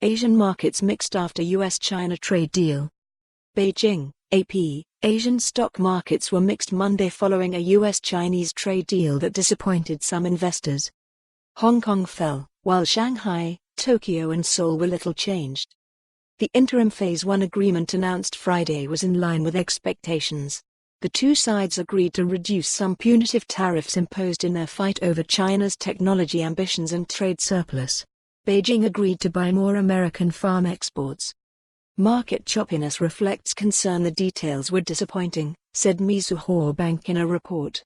Asian markets mixed after U.S.-China trade deal. Beijing, AP, Asian stock markets were mixed Monday following a U.S.-Chinese trade deal that disappointed some investors. Hong Kong fell, while Shanghai, Tokyo and Seoul were little changed. The interim Phase 1 agreement announced Friday was in line with expectations. The two sides agreed to reduce some punitive tariffs imposed in their fight over China's technology ambitions and trade surplus. Beijing agreed to buy more American farm exports. Market choppiness reflects concern the details were disappointing, said Mizuho Bank in a report.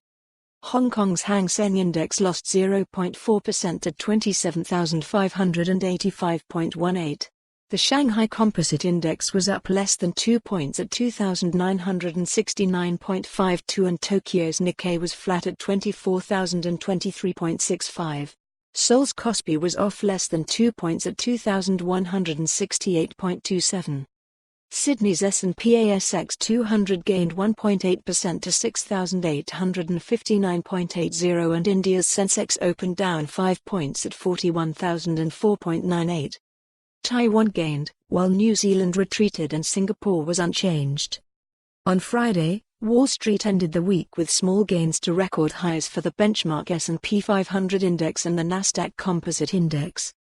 Hong Kong's Hang Seng Index lost 0.4% at 27,585.18. The Shanghai Composite Index was up less than 2 points at 2,969.52 and Tokyo's Nikkei was flat at 24,023.65. Seoul's Kospi was off less than 2 points at 2,168.27. Sydney's S&P ASX 200 gained 1.8% to 6,859.80 and India's Sensex opened down 5 points at 41,004.98. Taiwan gained, while New Zealand retreated and Singapore was unchanged. On Friday, Wall Street ended the week with small gains to record highs for the benchmark S&P 500 index and the Nasdaq Composite Index.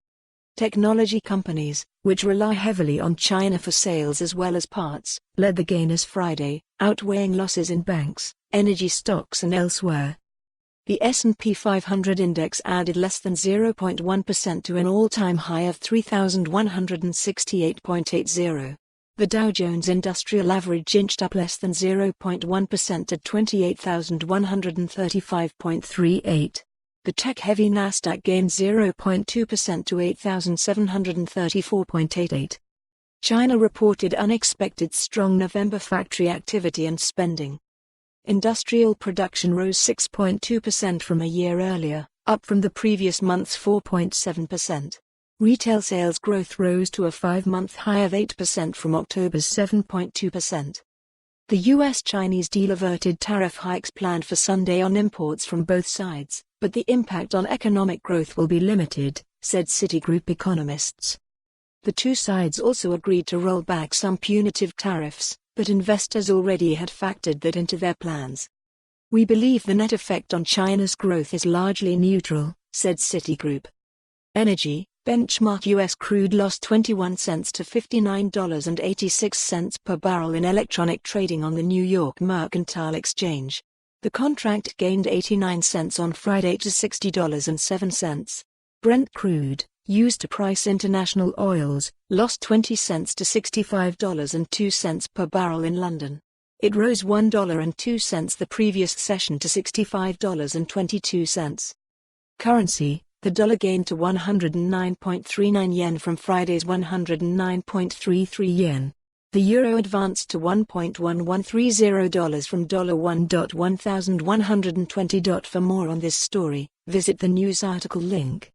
Technology companies, which rely heavily on China for sales as well as parts, led the gainers Friday, outweighing losses in banks, energy stocks and elsewhere. The S&P 500 index added less than 0.1% to an all-time high of 3,168.80. The Dow Jones Industrial Average inched up less than 0.1% at 28,135.38. The tech-heavy Nasdaq gained 0.2% to 8,734.88. China reported unexpected strong November factory activity and spending. Industrial production rose 6.2% from a year earlier, up from the previous month's 4.7%. Retail sales growth rose to a 5-month high of 8% from October's 7.2%. The U.S. Chinese deal averted tariff hikes planned for Sunday on imports from both sides, but the impact on economic growth will be limited, said Citigroup economists. The two sides also agreed to roll back some punitive tariffs, but investors already had factored that into their plans. We believe the net effect on China's growth is largely neutral, said Citigroup. Energy. Benchmark U.S. crude lost 21 cents to $59.86 per barrel in electronic trading on the New York Mercantile Exchange. The contract gained 89 cents on Friday to $60.07. Brent crude, used to price international oils, lost 20 cents to $65.02 per barrel in London. It rose $1.02 the previous session to $65.22. Currency. The dollar gained to 109.39 yen from Friday's 109.33 yen. The euro advanced to $1.1130 from $1.1120. For more on this story, visit the news article link.